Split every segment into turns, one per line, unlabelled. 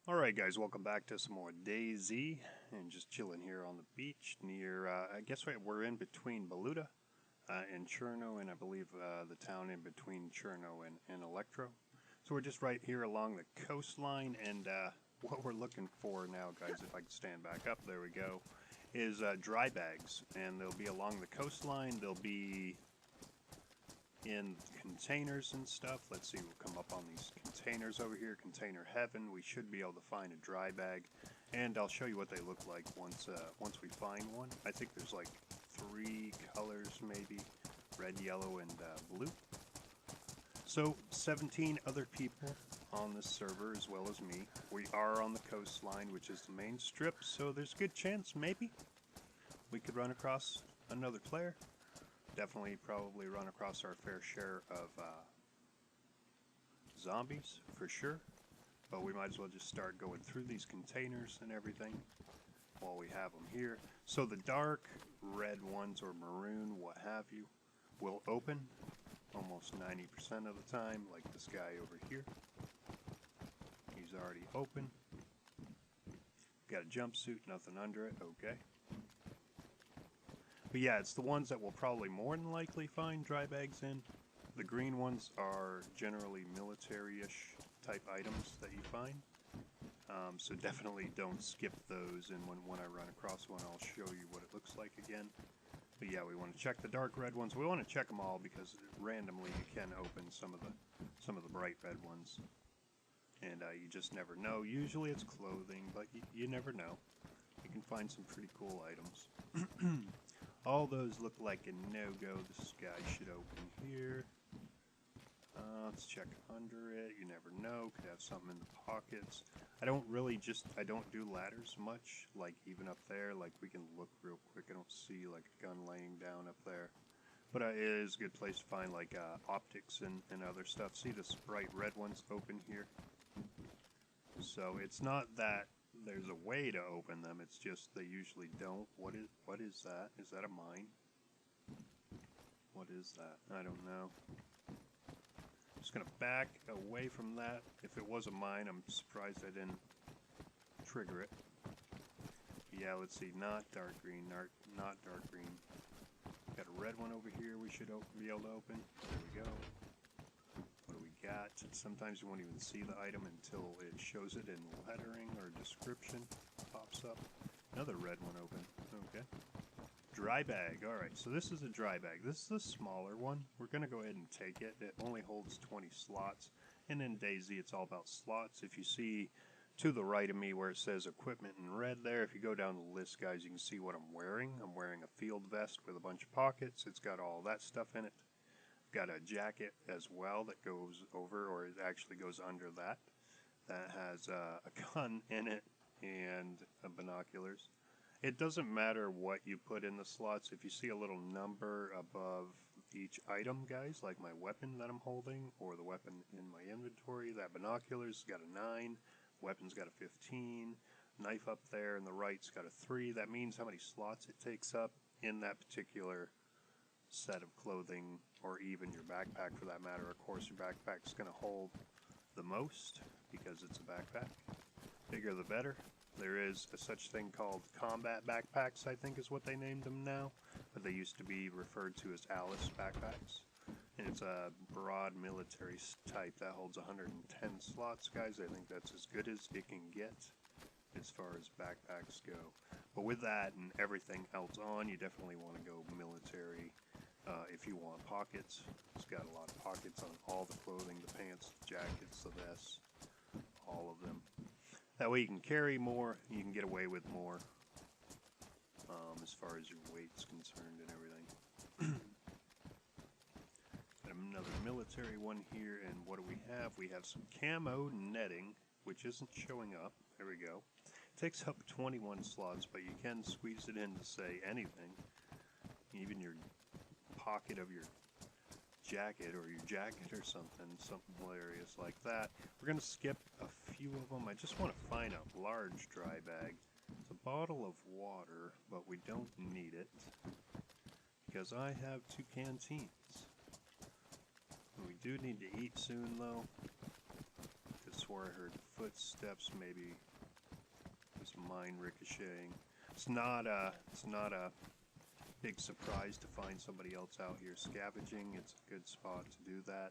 Alright guys, welcome back to some more DayZ, and just chilling here on the beach near, I guess we're in between Beluda and Cherno, and I believe the town in between Cherno and Electro. So we're just right here along the coastline, and what we're looking for now, guys, if I can stand back up, there we go, is dry bags, and they'll be along the coastline. They'll be in containers and stuff. Let's see, we'll come up on these containers over here, container heaven. We should be able to find a dry bag, and I'll show you what they look like once we find one. I think there's like 3 colors maybe, red, yellow, and blue. So 17 other people on this server as well as me. We are on the coastline, which is the main strip, so there's a good chance maybe we could run across another player. Definitely probably run across our fair share of zombies, for sure. But we might as well just start going through these containers and everything while we have them here. So the dark red ones, or maroon, what have you, will open almost 90% of the time, like this guy over here. He's already open. Got a jumpsuit, nothing under it, okay. But yeah, it's the ones that we'll probably more than likely find dry bags in. The green ones are generally military-ish type items that you find. So definitely don't skip those, and when I run across one, I'll show you what it looks like again. But yeah, we want to check the dark red ones. We want to check them all because randomly you can open some of the bright red ones. And you just never know. Usually it's clothing, but you never know. You can find some pretty cool items. All those look like a no-go. This guy should open here. Let's check under it. You never know. Could have something in the pockets. I don't do ladders much, like even up there. Like we can look real quick. I don't see like a gun laying down up there. But it is a good place to find like optics and other stuff. See this bright red one's open here? So it's not that there's a way to open them, it's just they usually don't. What is that? Is that a mine? What is that? I don't know. Just gonna back away from that. If it was a mine, I'm surprised I didn't trigger it. Yeah, let's see. Not dark green. Not dark green. Got a red one over here we should be able to open. There we go. What do we got? Sometimes you won't even see the item until it shows it in lettering or description. Pops up. Another red one open. Okay. Dry bag. Alright, so this is a dry bag. This is a smaller one. We're going to go ahead and take it. It only holds 20 slots. And in DayZ, it's all about slots. If you see to the right of me where it says equipment in red there, if you go down the list, guys, you can see what I'm wearing. I'm wearing a field vest with a bunch of pockets. It's got all that stuff in it. Got a jacket as well that goes over, or it actually goes under that. That has a gun in it and binoculars. It doesn't matter what you put in the slots. If you see a little number above each item, guys, like my weapon that I'm holding or the weapon in my inventory, that binoculars got a 9, weapon's got a 15, knife up there in the right's got a 3. That means how many slots it takes up in that particular set of clothing, or even your backpack for that matter. Of course, your backpack's going to hold the most because it's a backpack. Bigger the better. There is a such thing called combat backpacks, I think is what they named them now, but they used to be referred to as Alice backpacks. And it's a broad military type that holds 110 slots, guys. I think that's as good as it can get as far as backpacks go. But with that and everything else on, you definitely want to go military. If you want pockets, it's got a lot of pockets on all the clothing, the pants, the jackets, the vests, all of them. That way you can carry more, you can get away with more as far as your weight's concerned and everything. Got another military one here, and what do we have? We have some camo netting, which isn't showing up. There we go. It takes up 21 slots, but you can squeeze it in to say anything. Even your pocket of your jacket or your jacket or something hilarious like that. We're going to skip a few of them. I just want to find a large dry bag. It's a bottle of water, but we don't need it because I have 2 canteens. We do need to eat soon though, because before I heard footsteps. Maybe it was mine ricocheting. It's not a big surprise to find somebody else out here scavenging. It's a good spot to do that.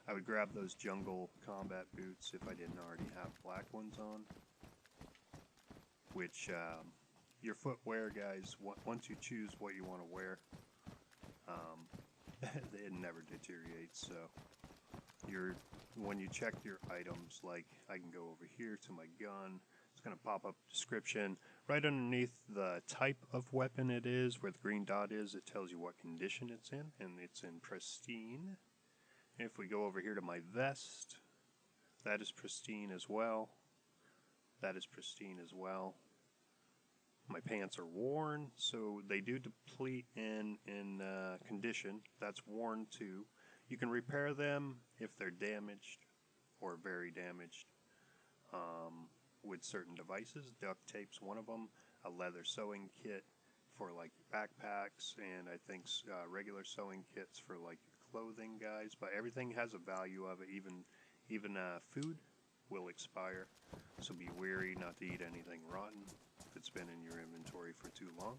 I would grab those jungle combat boots if I didn't already have black ones on. Which, your footwear, guys, once you choose what you want to wear, it never deteriorates. So, when you check your items, like I can go over here to my gun. It's going to pop up description. Right underneath the type of weapon it is, where the green dot is, it tells you what condition it's in, and it's in pristine. If we go over here to my vest, that is pristine as well. That is pristine as well. My pants are worn, so they do deplete in condition. That's worn too. You can repair them if they're damaged or very damaged. With certain devices. Duct tape's one of them, a leather sewing kit for like backpacks, and I think regular sewing kits for like clothing, guys. But everything has a value of it. Even food will expire, so be wary not to eat anything rotten if it's been in your inventory for too long.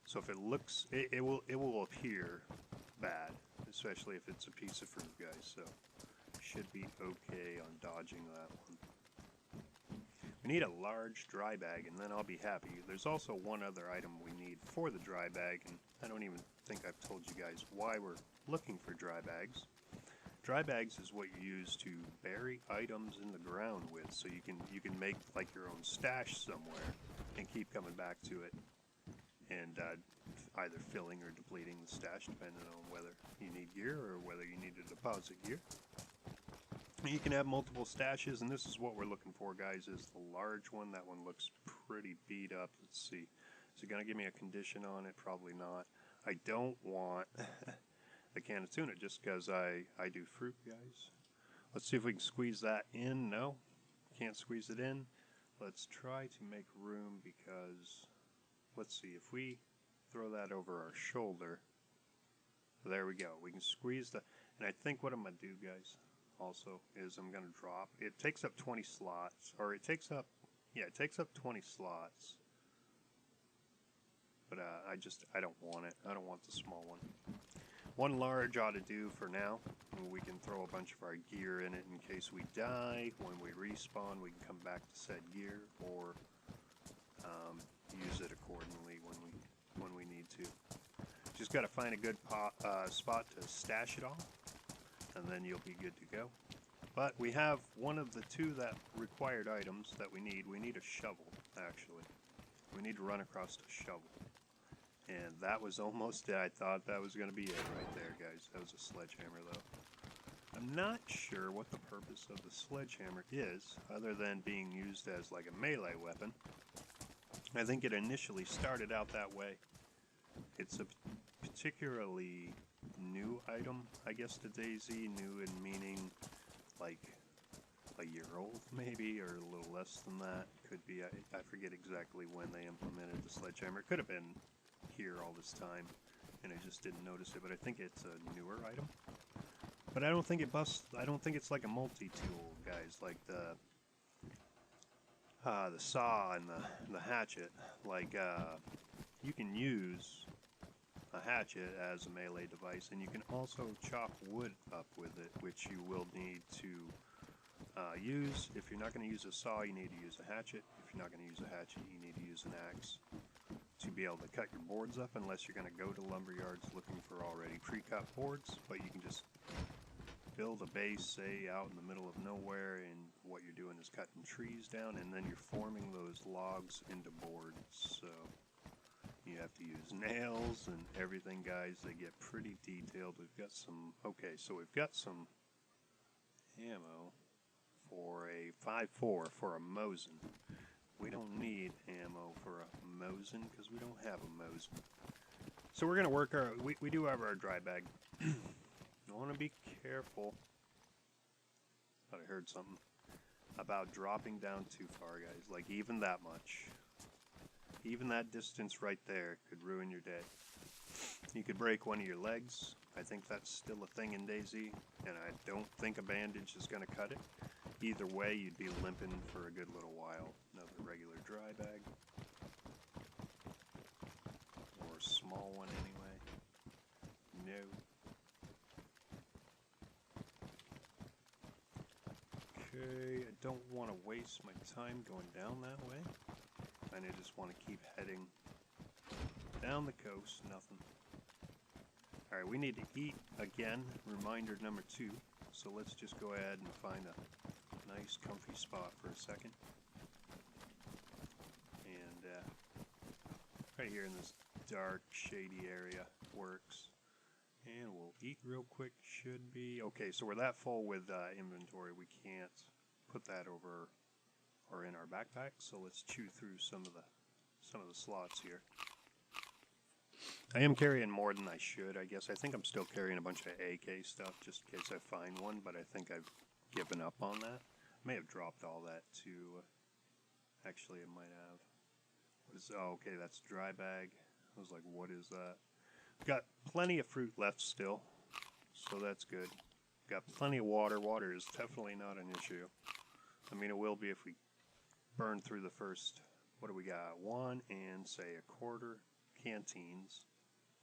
So if it looks, it will appear bad, especially if it's a piece of fruit, guys. So should be okay on dodging that one. We need a large dry bag, and then I'll be happy. There's also one other item we need for the dry bag, and I don't even think I've told you guys why we're looking for dry bags. Dry bags is what you use to bury items in the ground with, so you can make like your own stash somewhere and keep coming back to it, and either filling or depleting the stash depending on whether you need gear or whether you need to deposit gear. You can have multiple stashes, and this is what we're looking for, guys, is the large one. That one looks pretty beat up. Let's see. Is it going to give me a condition on it? Probably not. I don't want the can of tuna just because I do fruit, guys. Let's see if we can squeeze that in. No, can't squeeze it in. Let's try to make room because, let's see, if we throw that over our shoulder, there we go. We can squeeze the, and I think what I'm going to do, guys, also is I'm going to drop, it takes up 20 slots, or it takes up 20 slots, but I don't want it. I don't want the small one. One large ought to do for now. We can throw a bunch of our gear in it in case we die. When we respawn, we can come back to said gear, or use it accordingly when we need to. Just got to find a good spot to stash it all, and then you'll be good to go. But we have one of the two that required items that we need. We need a shovel, actually. We need to run across a shovel. And that was almost it. I thought that was going to be it right there, guys. That was a sledgehammer, though. I'm not sure what the purpose of the sledgehammer is, other than being used as like a melee weapon. I think it initially started out that way. It's a particularly new item, I guess, to DayZ. New in meaning like a year old, maybe, or a little less than that. Could be. I forget exactly when they implemented the sledgehammer. It could have been here all this time, and I just didn't notice it. But I think it's a newer item. But I don't think it busts. I don't think it's like a multi-tool, guys, like the saw and the hatchet. Like you can use a hatchet as a melee device, and you can also chop wood up with it, which you will need to use. If you're not going to use a saw, you need to use a hatchet. If you're not going to use a hatchet, you need to use an axe to be able to cut your boards up, unless you're going to go to lumber yards looking for already pre-cut boards. But you can just build a base, say, out in the middle of nowhere, and what you're doing is cutting trees down, and then you're forming those logs into boards. So you have to use nails and everything, guys. They get pretty detailed. We've got some, okay, so we've got some ammo for a 5.4 for a Mosin. We don't need ammo for a Mosin because we don't have a Mosin. So we're going to work our, we do have our dry bag. I want to be careful. Thought I heard something about dropping down too far, guys. Like even that much. Even that distance right there could ruin your day. You could break one of your legs, I think that's still a thing in DayZ, and I don't think a bandage is going to cut it. Either way, you'd be limping for a good little while. Another regular dry bag. Or a small one anyway. No. Okay, I don't want to waste my time going down that way. I just want to keep heading down the coast, nothing. Alright, we need to eat again, reminder number 2. So let's just go ahead and find a nice comfy spot for a second. And right here in this dark, shady area works. And we'll eat real quick, should be... Okay, so we're that full with inventory, we can't put that over or in our backpack, so let's chew through some of the slots here. I am carrying more than I should, I guess. I think I'm still carrying a bunch of AK stuff just in case I find one, but I think I've given up on that. I may have dropped all that too. Actually, I might have. What is, oh, okay, that's dry bag. I was like, what is that? Got plenty of fruit left still, so that's good. Got plenty of water. Water is definitely not an issue. I mean, it will be if we burn through the first, what do we got? 1 and, say, a quarter canteens.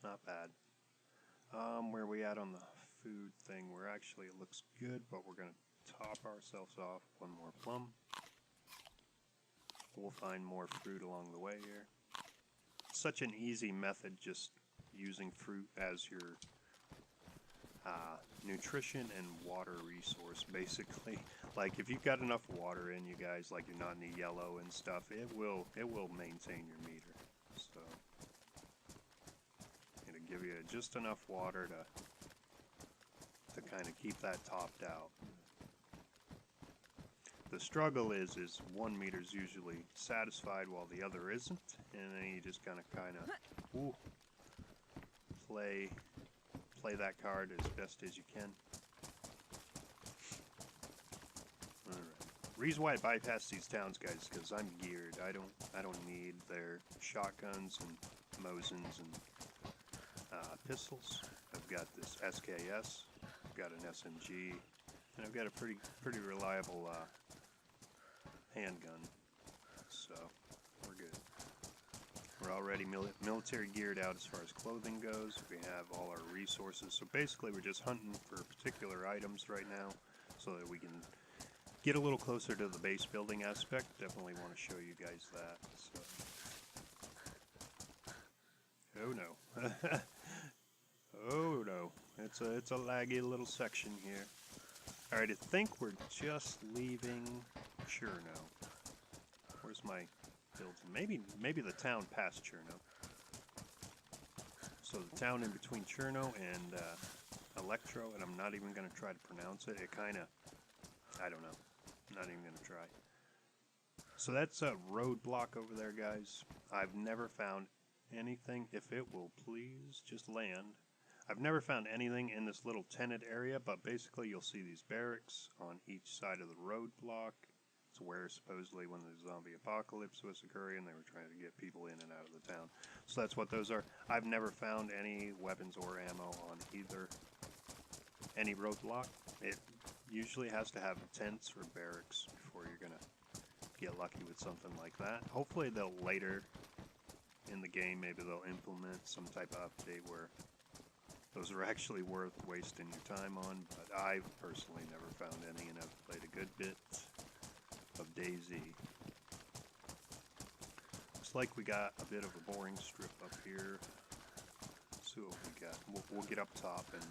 Not bad. Where are we at on the food thing? We're actually, it looks good, but we're going to top ourselves off. 1 more plum. We'll find more fruit along the way here. Such an easy method, just using fruit as your nutrition and water resource, basically. Like, if you've got enough water in you guys, like you're not in the yellow and stuff, it will maintain your meter. So it'll give you just enough water to kind of keep that topped out. The struggle is 1 meter's usually satisfied while the other isn't, and then you just kind of play that card as best as you can. Alright. Reason why I bypass these towns, guys, because I'm geared. I don't need their shotguns and Mosins and pistols. I've got this SKS, I've got an SMG, and I've got a pretty reliable handgun. So we're good. We're already military geared out as far as clothing goes. We have all our resources. So basically we're just hunting for particular items right now so that we can get a little closer to the base building aspect. Definitely want to show you guys that. So. Oh no. Oh no. It's a laggy little section here. Alright, I think we're just leaving Cherno. Where's my building? Maybe the town past Cherno. So the town in between Cherno and Electro, and I'm not even going to try to pronounce it. It kind of, I don't know. I'm not even going to try. So that's a roadblock over there, guys. I've never found anything. If it will please just land. I've never found anything in this little tented area, but basically you'll see these barracks on each side of the roadblock. It's where supposedly when the zombie apocalypse was occurring, they were trying to get people in and out of the town. So that's what those are. I've never found any weapons or ammo on any roadblock. It usually has to have tents or barracks before you're going to get lucky with something like that. Hopefully they'll later in the game, maybe they'll implement some type of update where those are actually worth wasting your time on, but I've personally never found any, and I've played a good bit of DayZ. Looks like we got a bit of a boring strip up here. Let's see what we got. We'll get up top, and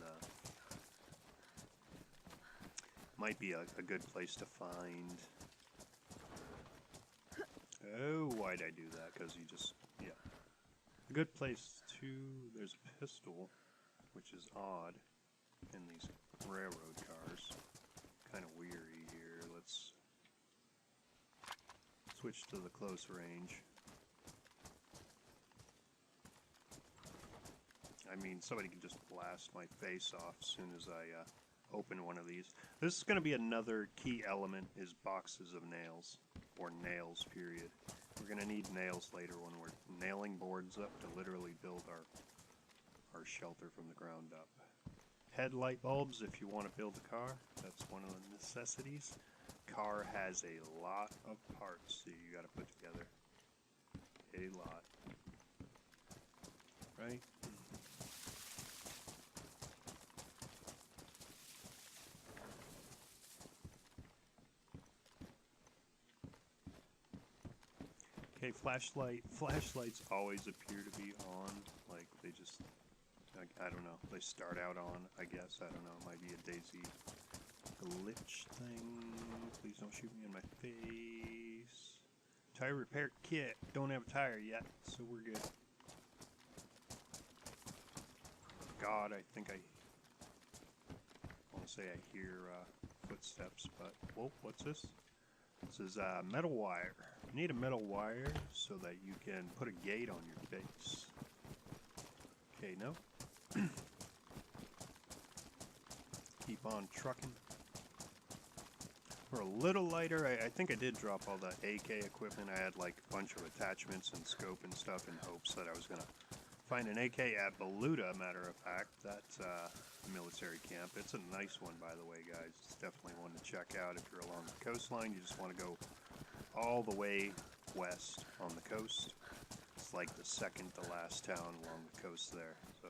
might be a good place to find. Oh, why'd I do that? Because you just, yeah. A good place to, there's a pistol, which is odd in these railroad cars. Kind of weary here. Let's switch to the close range. I mean, somebody can just blast my face off as soon as I open one of these. This is going to be another key element, is boxes of nails, or nails, period. We're going to need nails later when we're nailing boards up to literally build our shelter from the ground up. headlight bulbs if you want to build a car. That's one of the necessities. Car has a lot of parts that you got to put together. A lot. Right? Okay, flashlights always appear to be on, like they just, like, I don't know, they start out on, I guess, I don't know, it might be a DayZ glitch thing. Please don't shoot me in my face. Tire repair kit, don't have a tire yet, so we're good. God, I think I want to say I hear footsteps, but, whoa, what's this? This is metal wire. You need a metal wire so that you can put a gate on your base. Okay, no. Keep on trucking. For a little lighter, I think I did drop all the AK equipment. I had like a bunch of attachments and scope and stuff in hopes that I was going to find an AK at Beluda, matter of fact. That's a military camp. It's a nice one, by the way, guys. It's definitely one to check out if you're along the coastline. You just want to go all the way west on the coast. It's like the second to last town along the coast there. So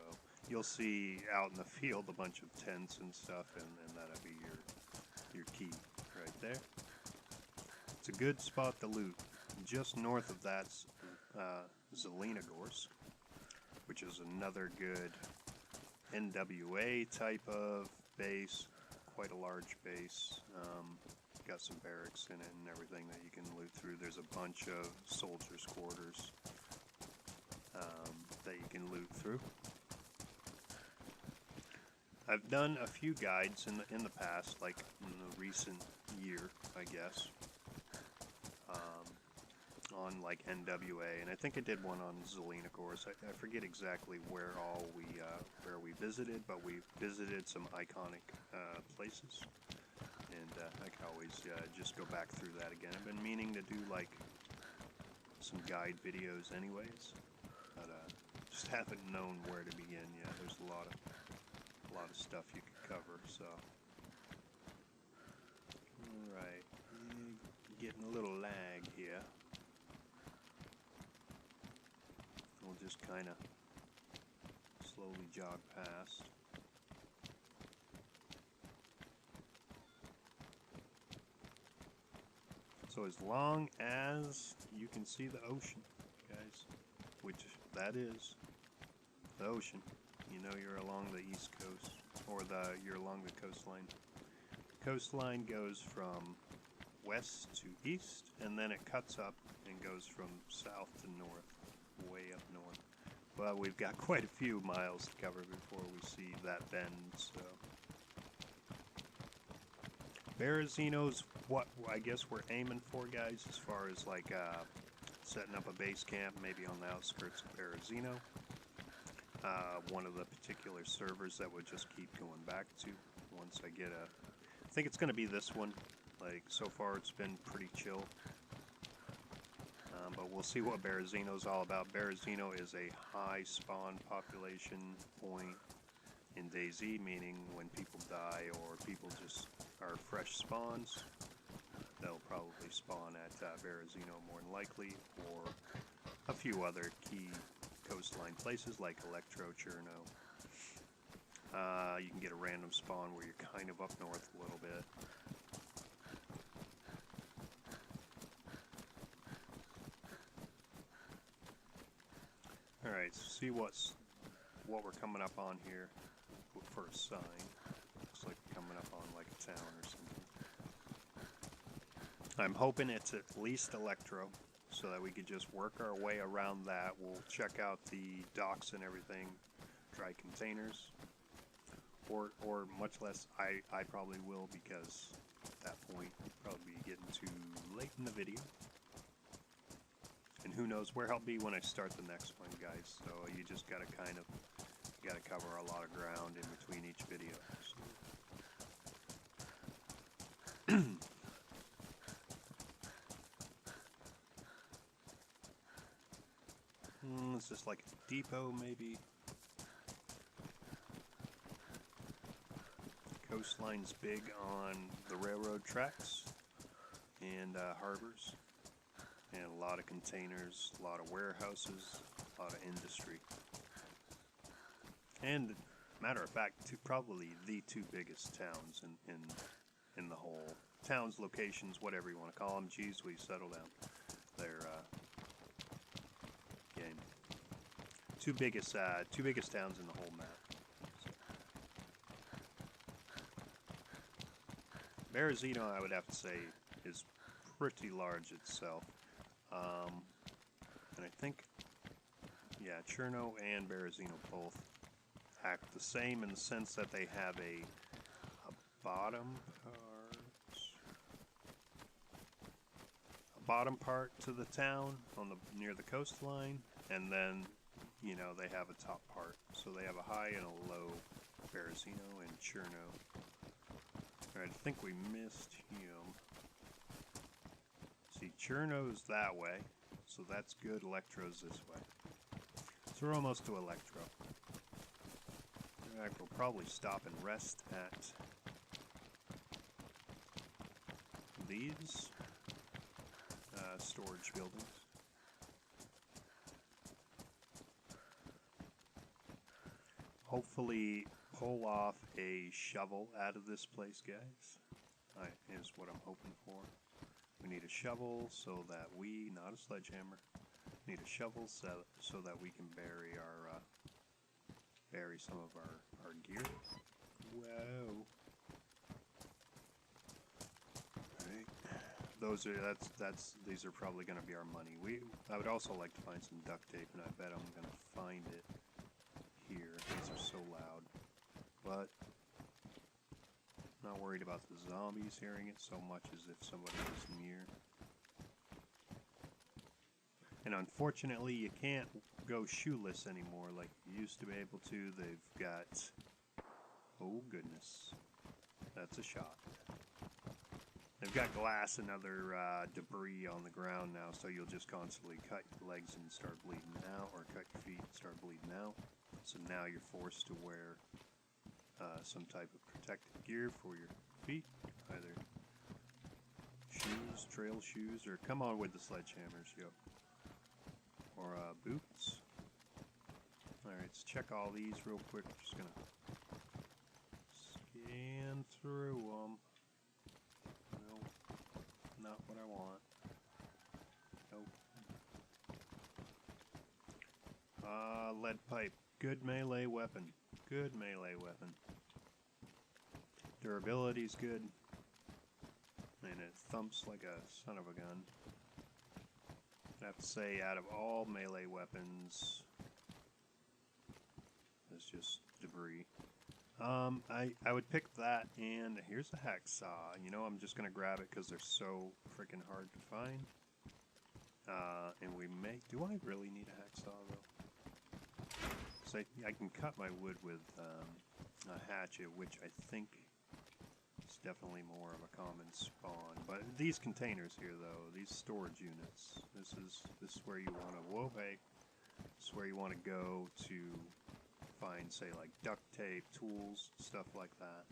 you'll see out in the field a bunch of tents and stuff, and that'll be your key right there. It's a good spot to loot. Just north of that's Zelenogorsk, which is another good NWA type of base, quite a large base. Got some barracks in it and everything that you can loot through. There's a bunch of soldiers' quarters that you can loot through. I've done a few guides in the past, like in the recent year, I guess, on like NWA, and I think I did one on Zelenogorsk. I forget exactly where we visited, but we visited some iconic places, and I can always just go back through that again. I've been meaning to do like some guide videos, anyways, but just haven't known where to begin yet. There's a lot of stuff you could cover. So, all right, getting a little lag here. We'll just kind of slowly jog past. So as long as you can see the ocean, guys, which that is the ocean, you know you're along the east coast, or you're along the coastline. The coastline goes from west to east, and then it cuts up and goes from south to north, way up north. Well, we've got quite a few miles to cover before we see that bend, so. Berezino's what I guess we're aiming for, guys, as far as like setting up a base camp, maybe on the outskirts of Berezino. One of the particular servers that would just keep going back to once I get I think it's going to be this one. Like, so far it's been pretty chill. But we'll see what Berezino's all about. Berezino is a high spawn population point in DayZ, meaning when people die or people just are fresh spawns, they'll probably spawn at Berezino more than likely, or a few other key coastline places like Electro, Cherno. You can get a random spawn where you're kind of up north a little bit. Alright, so see what we're coming up on here for a sign. Looks like we're coming up on like a town or something. I'm hoping it's at least Electro, so that we could just work our way around that. We'll check out the docks and everything, dry containers, or much less I probably will, because at that point it'll probably be getting too late in the video. And who knows where I'll be when I start the next one, guys. So you just gotta gotta cover a lot of ground in between each video. So. It's just like a depot, maybe. coastline's big on the railroad tracks and harbors, and a lot of containers, a lot of warehouses, a lot of industry. And matter of fact, probably the two biggest towns in the whole towns, locations, whatever you want to call them. Geez, we settle down. They're game. Two biggest towns in the whole map. Berezino, I would have to say, is pretty large itself. And I think, yeah, Cherno and Berezino both act the same in the sense that they have a bottom part to the town on near the coastline, and then, you know, they have a top part. So they have a high and a low, Berezino and Cherno. Alright, I think we missed him. See, Cherno's that way, so that's good. Electro's this way. So we're almost to Electro. Alright, we'll probably stop and rest at these storage buildings. Hopefully pull off a shovel out of this place, guys. Is what I'm hoping for. We need a shovel so that we, not a sledgehammer, need a shovel so that we can bury some of our gear. Whoa. Alright. These are probably gonna be our money. I would also like to find some duct tape, and I bet I'm gonna find it here. These are so loud. But not worried about the zombies hearing it so much as if somebody was near. And unfortunately, you can't go shoeless anymore like you used to be able to. They've got... Oh, goodness. That's a shot. They've got glass and other debris on the ground now, so you'll just constantly cut your legs and start bleeding out, or cut your feet and start bleeding out. So now you're forced to wear some type of protective gear for your feet, either shoes, trail shoes, or come on with the sledgehammers, yo, or boots. Alright, let's check all these real quick. We're just gonna scan through them. Nope, not what I want. Nope. Lead pipe. Good melee weapon. Good melee weapon. Durability's good. And it thumps like a son of a gun. I have to say, out of all melee weapons, it's just debris. I would pick that, and here's a hacksaw. You know, I'm just gonna grab it because they're so freaking hard to find. And we may... Do I really need a hacksaw, though? So I can cut my wood with a hatchet, which I think is definitely more of a common spawn. But these containers here, though, these storage units, this is where you want to... Whoa, hey! This is where you want to go to find, say, like duct tape, tools, stuff like that.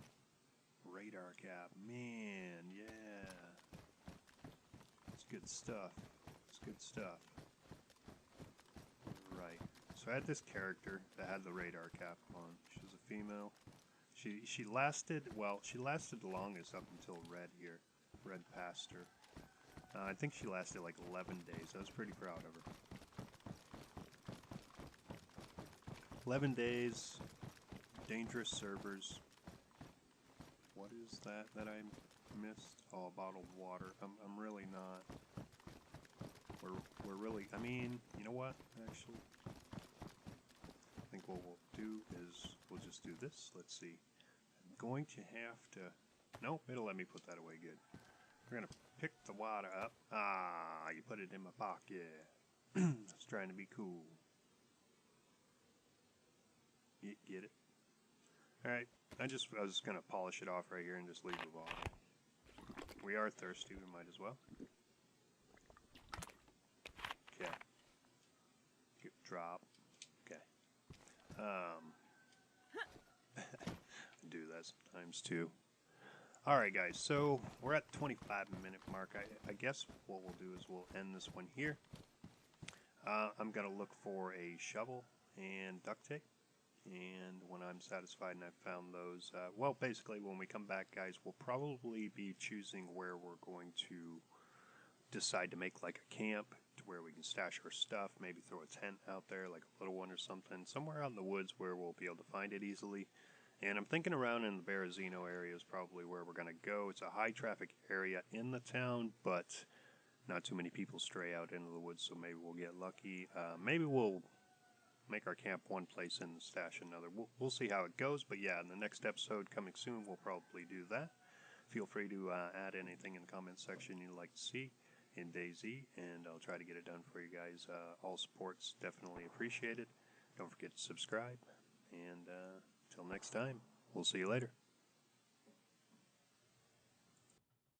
Radar cap, man, yeah. It's good stuff. It's good stuff. Right. So I had this character that had the radar cap on. She was a female. She lasted, well, she lasted the longest up until Red here. Red passed her. I think she lasted like 11 days. I was pretty proud of her. 11 days, dangerous servers. What is that I missed? Oh, a bottle of water. I'm really not. We're really, I mean, you know what, actually? I think what we'll do is, we'll just do this. Let's see. I'm going to have to, nope, it'll let me put that away good. We're going to pick the water up. Ah, you put it in my pocket. I was trying to be cool. Get it? Alright, I was going to polish it off right here and just leave the bottle. We are thirsty, we might as well. Okay. Good drop. Okay. Do that sometimes too. Alright guys, so we're at the 25-minute mark. I guess what we'll do is we'll end this one here. I'm going to look for a shovel and duct tape. And when I'm satisfied and I've found those, well, basically when we come back, guys, we'll probably be choosing where we're going to decide to make like a camp to where we can stash our stuff, maybe throw a tent out there, like a little one or something, somewhere out in the woods where we'll be able to find it easily. And I'm thinking around in the Berezino area is probably where we're going to go. It's a high traffic area in the town, but not too many people stray out into the woods, so maybe we'll get lucky. Maybe we'll make our camp one place and stash another. We'll see how it goes, but yeah, in the next episode coming soon, we'll probably do that. Feel free to add anything in the comment section you'd like to see in DayZ, and I'll try to get it done for you guys. All support's definitely appreciated. Don't forget to subscribe, and until next time, we'll see you later.